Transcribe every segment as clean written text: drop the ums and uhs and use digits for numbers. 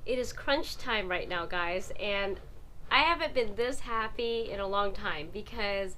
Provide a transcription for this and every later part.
It is crunch time right now, guys, and I haven't been this happy in a long time because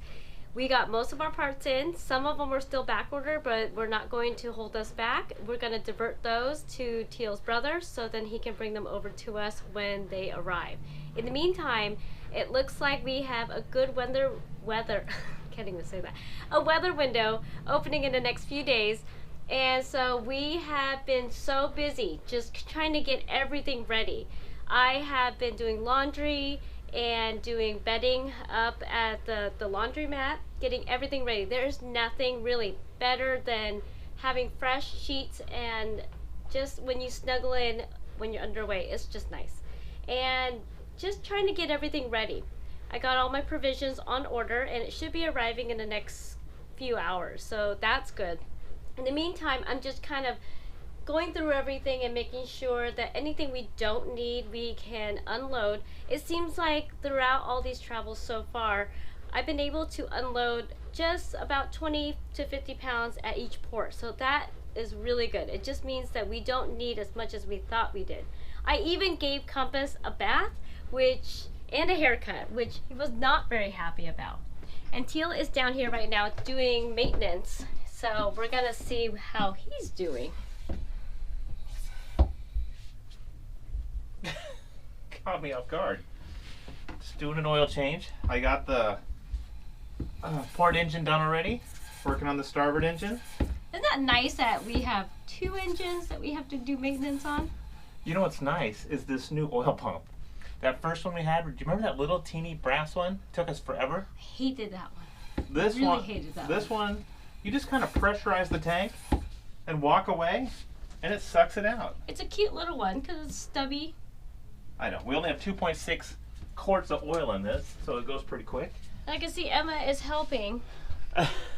we got most of our parts in. Some of them are still back ordered, but we're not going to hold us back. We're going to divert those to Teal's brother so then he can bring them over to us when they arrive. In the meantime, it looks like we have a good weather can't even say that, a weather window opening in the next few days. And so we have been so busy just trying to get everything ready. I have been doing laundry and doing bedding up at the laundromat, getting everything ready. There's nothing really better than having fresh sheets, and just when you snuggle in when you're underway, it's just nice. And just trying to get everything ready. I got all my provisions on order and it should be arriving in the next few hours, so that's good. In the meantime, I'm just kind of going through everything and making sure that anything we don't need we can unload. It seems like throughout all these travels so far, I've been able to unload just about 20 to 50 pounds at each port, so that is really good. It just means that we don't need as much as we thought we did. I even gave Compass a bath and a haircut, which he was not very happy about. And Teal is down here right now doing maintenance, so we're gonna see how he's doing. Caught me off guard. Just doing an oil change. I got the port engine done already. Working on the starboard engine. Isn't that nice that we have two engines that we have to do maintenance on? You know what's nice is this new oil pump. That first one we had, do you remember that little teeny brass one? It took us forever. I hated that one. This really one, hated that this one, you just kind of pressurize the tank and walk away, and it sucks it out. It's a cute little one because it's stubby. I know. We only have 2.6 quarts of oil in this, so it goes pretty quick. And I can see Emma is helping.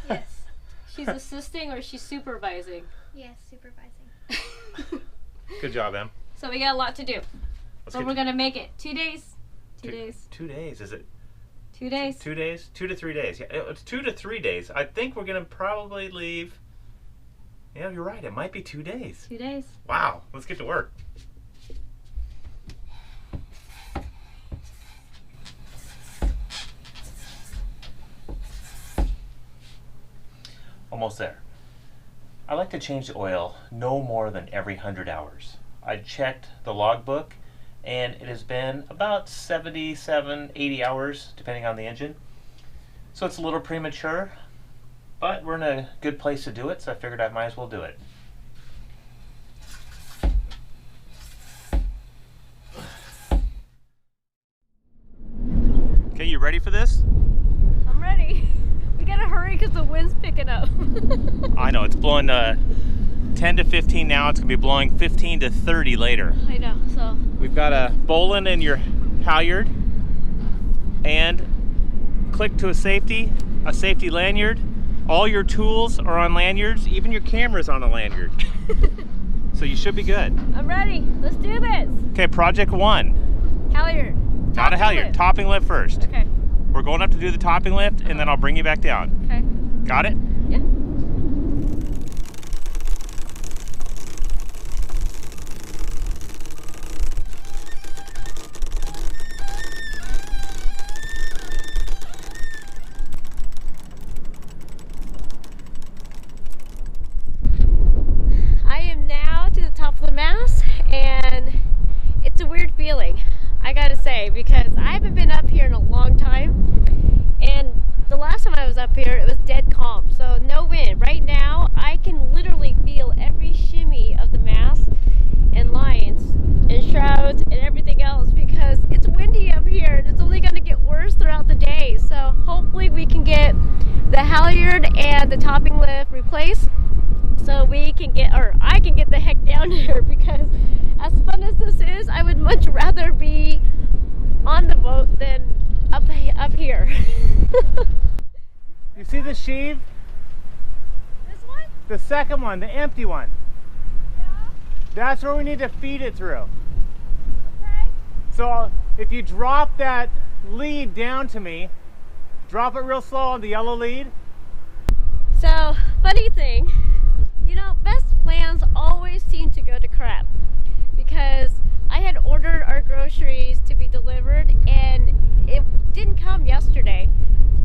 Yes. She's assisting or she's supervising? Yes, supervising. Good job, Em. So we got a lot to do. So we're going to make it 2 days. 2 days. 2 days, is it? 2 days. 2 days? 2 to 3 days. Yeah, it's 2 to 3 days. I think we're going to probably leave. Yeah, you're right. It might be 2 days. 2 days. Wow. Let's get to work. Almost there. I like to change the oil no more than every 100 hours. I checked the logbook and it has been about 77, 80 hours depending on the engine. So it's a little premature, but we're in a good place to do it, so I figured I might as well do it. Okay, you ready for this? I'm ready. We gotta hurry because the wind's picking up. I know, it's blowing 10 to 15 now. It's gonna be blowing 15 to 30 later. I know, so. We've got a bowline in your halyard and click to a safety lanyard. All your tools are on lanyards, even your camera's on a lanyard. So you should be good. I'm ready, let's do this. Okay, project 1. Halyard. Not a halyard, topping lift first. Okay. We're going up to do the topping lift and then I'll bring you back down. Okay. Got it? Yeah. I am now to the top of the mast and it's a weird feeling, I gotta say, because I haven't been up here in a long time, and the last time I was up here it was dead calm, so no wind. Right now I can literally feel every shimmy of the mast and lines and shrouds and everything else because it's windy up here and it's only going to get worse throughout the day. So hopefully we can get the halyard and the topping lift replaced so we can get, or I can get the heck down here, because as fun as this is, I would much rather be on the boat than up here. You see the sheave? This one? The second one, the empty one. Yeah. That's where we need to feed it through. Okay. So if you drop that lead down to me, drop it real slow on the yellow lead. So, funny thing, you know, best plans always seem to go to crap, because I had ordered ordered our groceries to be delivered, and it didn't come yesterday.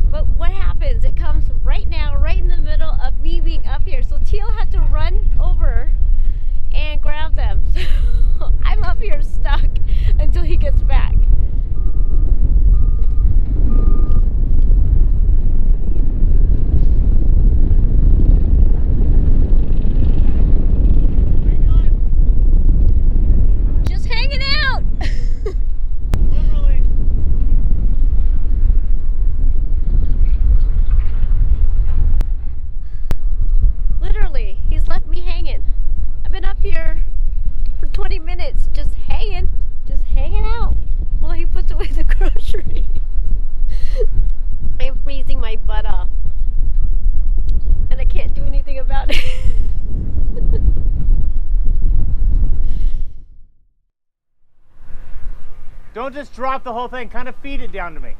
But what happens? It comes right now, right in the middle of me being up here. So Teal had to run over and grab them. So I'm up here stuck until he gets back. Just hanging out. Literally. Literally, he's left me hanging. I've been up here for 20 minutes just hanging out while he puts away the groceries. I'm freezing my butt off and I can't do anything about it. Don't just drop the whole thing, kind of feed it down to me.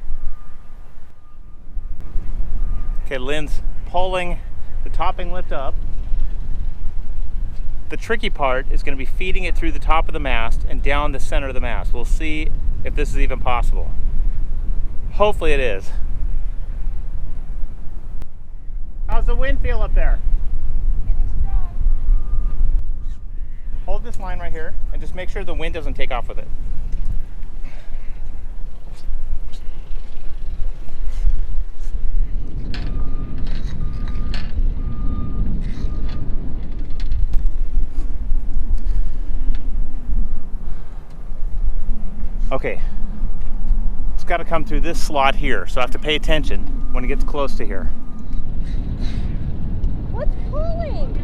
Okay, Lynn's pulling the topping lift up. The tricky part is going to be feeding it through the top of the mast and down the center of the mast. We'll see if this is even possible. Hopefully it is. How's the wind feel up there? Getting strong. Hold this line right here and just make sure the wind doesn't take off with it. Okay, it's got to come through this slot here, so I have to pay attention when it gets close to here. What's pulling?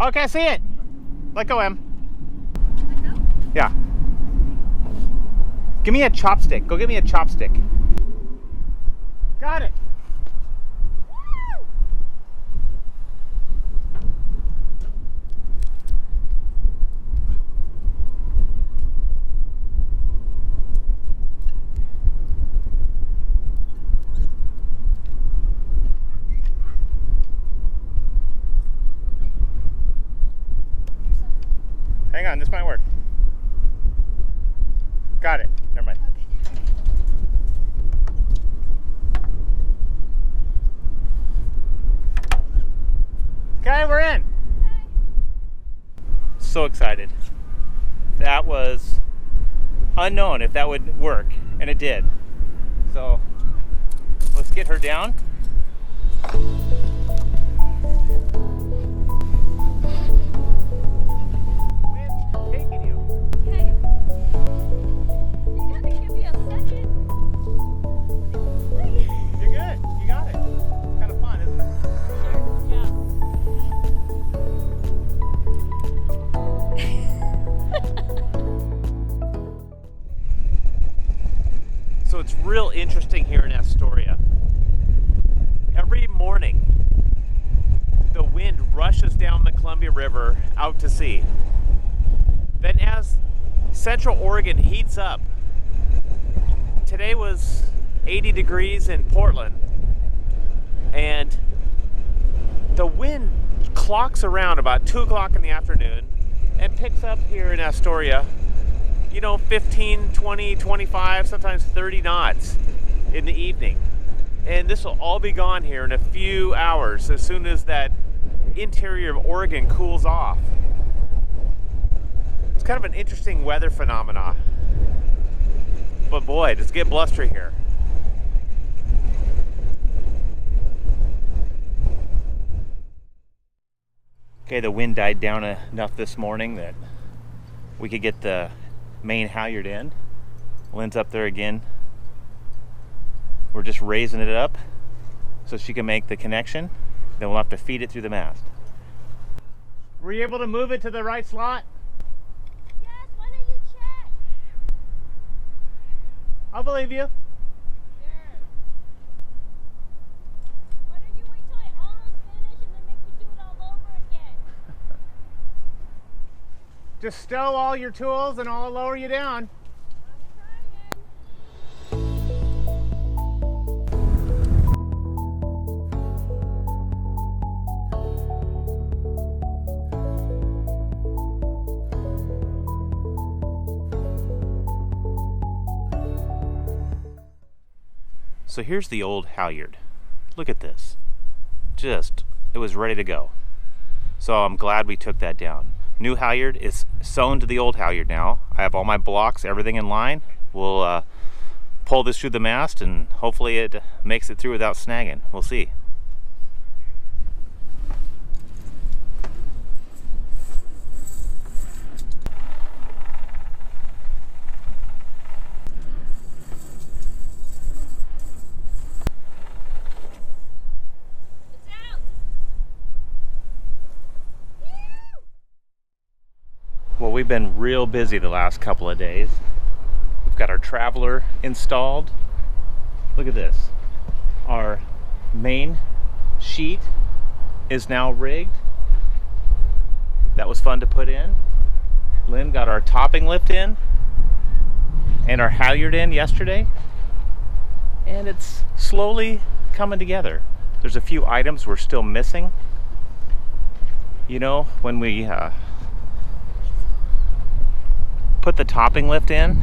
Okay, I see it. Let go, Em. Let go? Yeah. Give me a chopstick. Go get me a chopstick. Got it. Hang on, this might work. Got it. Never mind. Okay, we're in. So excited. That was unknown if that would work, and it did. So let's get her down. Taking you. Okay. You gotta give me a second. You're good. You got it. It's kind of fun, isn't it? Yeah. So it's real interesting here in Astoria. Every morning, the wind rushes down the Columbia River out to sea. Then as Central Oregon heats up, today was 80 degrees in Portland, and the wind clocks around about 2 o'clock in the afternoon and picks up here in Astoria, 15, 20, 25, sometimes 30 knots in the evening. And this will all be gone here in a few hours as soon as that interior of Oregon cools off. It's kind of an interesting weather phenomena. But boy, does it get blustery here. Okay, the wind died down enough this morning that we could get the main halyard in. Lynn's up there again. We're just raising it up so she can make the connection. Then we'll have to feed it through the mast. Were you able to move it to the right slot? Yes, why don't you check? I'll believe you. Sure. Why don't you wait till I almost finish and then make me do it all over again? Just stow all your tools and I'll lower you down. I'm trying. So here's the old halyard. Look at this. It was ready to go. So I'm glad we took that down. New halyard is sewn to the old halyard now. I have all my blocks, everything in line. We'll pull this through the mast and hopefully it makes it through without snagging. We'll see. Well, we've been real busy the last couple of days. We've got our traveler installed. Look at this. Our main sheet is now rigged. That was fun to put in. Lynn got our topping lift in and our halyard in yesterday. And it's slowly coming together. There's a few items we're still missing. You know, when we put the topping lift in,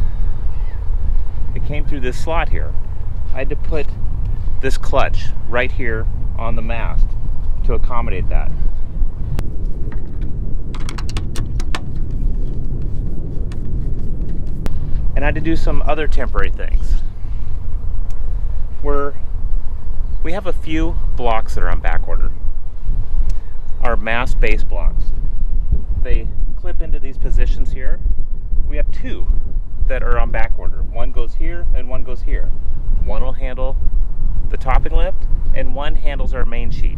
it came through this slot here. I had to put this clutch right here on the mast to accommodate that. And I had to do some other temporary things. We have a few blocks that are on back order. Our mast base blocks. They clip into these positions here. We have two that are on back order. One goes here and one goes here. One will handle the topping lift and one handles our main sheet.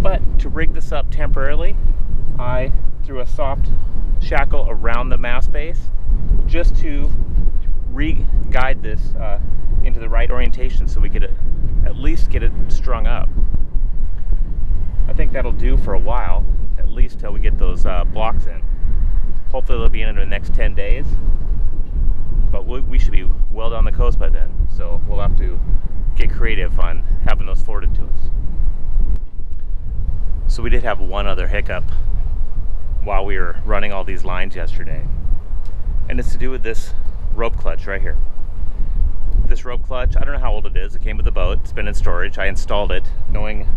But to rig this up temporarily, I threw a soft shackle around the mast base just to re-guide this into the right orientation so we could at least get it strung up. I think that'll do for a while, at least till we get those blocks in. Hopefully they'll be in the next 10 days, but we should be well down the coast by then, so we'll have to get creative on having those forwarded to us. So we did have one other hiccup while we were running all these lines yesterday, and it's to do with this rope clutch right here. This rope clutch, I don't know how old it is. It came with the boat. It's been in storage. I installed it knowing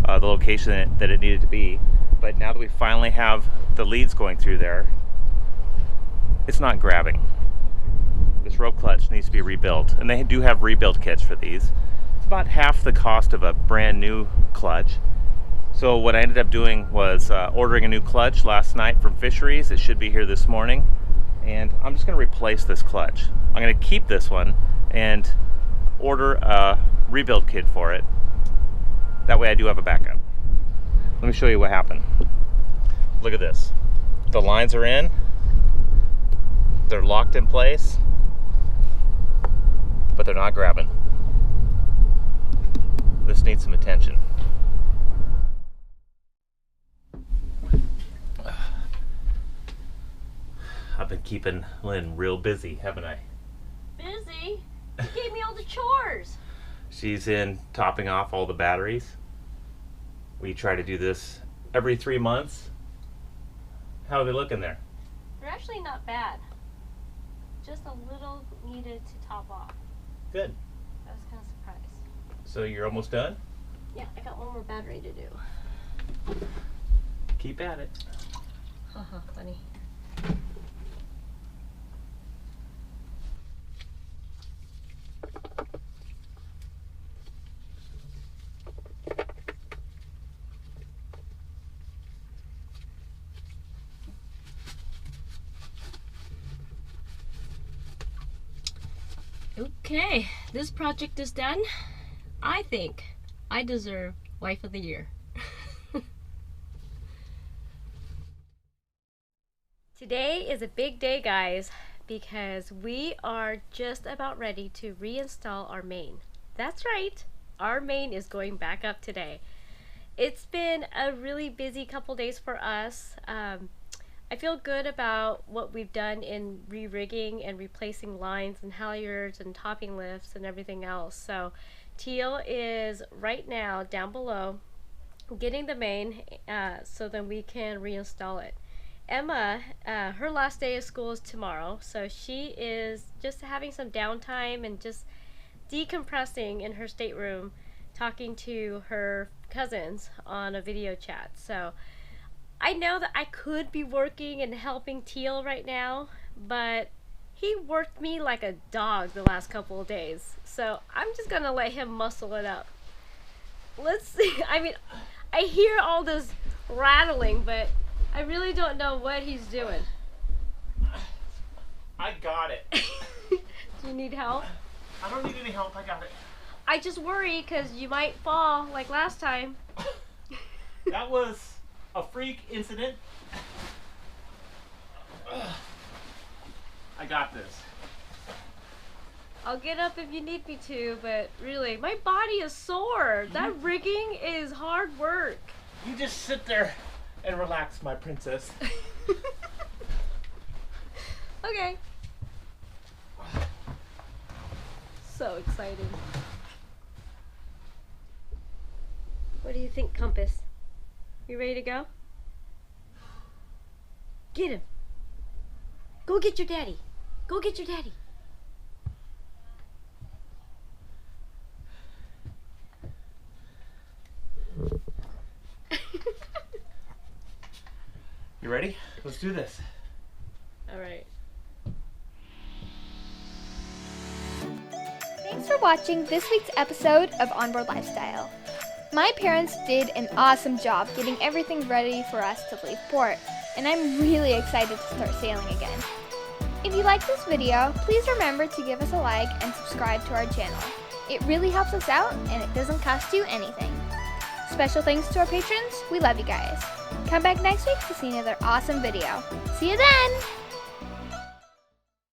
the location that it needed to be, but now that we finally have the leads going through there, it's not grabbing. This rope clutch needs to be rebuilt, and they do have rebuild kits for these. It's about half the cost of a brand new clutch. So what I ended up doing was ordering a new clutch last night from Fisheries. It should be here this morning, and I'm just going to replace this clutch. I'm going to keep this one and order a rebuild kit for it. That way I do have a backup. Let me show you what happened. Look at this. The lines are in. They're locked in place, but they're not grabbing. This needs some attention. I've been keeping Lynn real busy, haven't I? Busy? You gave me all the chores. She's in topping off all the batteries. We try to do this every 3 months. How are they looking there? They're actually not bad. Just a little needed to top off. Good. I was kind of surprised. So you're almost done? Yeah, I got one more battery to do. Keep at it. Funny. Okay, this project is done. I think I deserve Wife of the Year. Today is a big day, guys, because we are just about ready to reinstall our main. That's right, our main is going back up today. It's been a really busy couple days for us. I feel good about what we've done in re-rigging and replacing lines and halyards and topping lifts and everything else. So Teal is right now down below getting the main so then we can reinstall it. Emma, her last day of school is tomorrow, so she is just having some downtime and just decompressing in her stateroom, talking to her cousins on a video chat. So I know that I could be working and helping Teal right now, but he worked me like a dog the last couple of days. So I'm just gonna let him muscle it up. Let's see. I mean, I hear all this rattling, but I really don't know what he's doing. I got it. Do you need help? I don't need any help. I got it. I just worry because you might fall like last time. That was a freak incident. I got this. I'll get up if you need me to, but really, my body is sore. That rigging is hard work. You just sit there and relax, my princess. Okay. So exciting. What do you think, Compass? You ready to go? Get him. Go get your daddy. Go get your daddy. You ready? Let's do this. All right. Thanks for watching this week's episode of Onboard Lifestyle. My parents did an awesome job getting everything ready for us to leave port, and I'm really excited to start sailing again. If you like this video, please remember to give us a like and subscribe to our channel. It really helps us out and it doesn't cost you anything. Special thanks to our patrons. We love you guys. Come back next week to see another awesome video. See you then!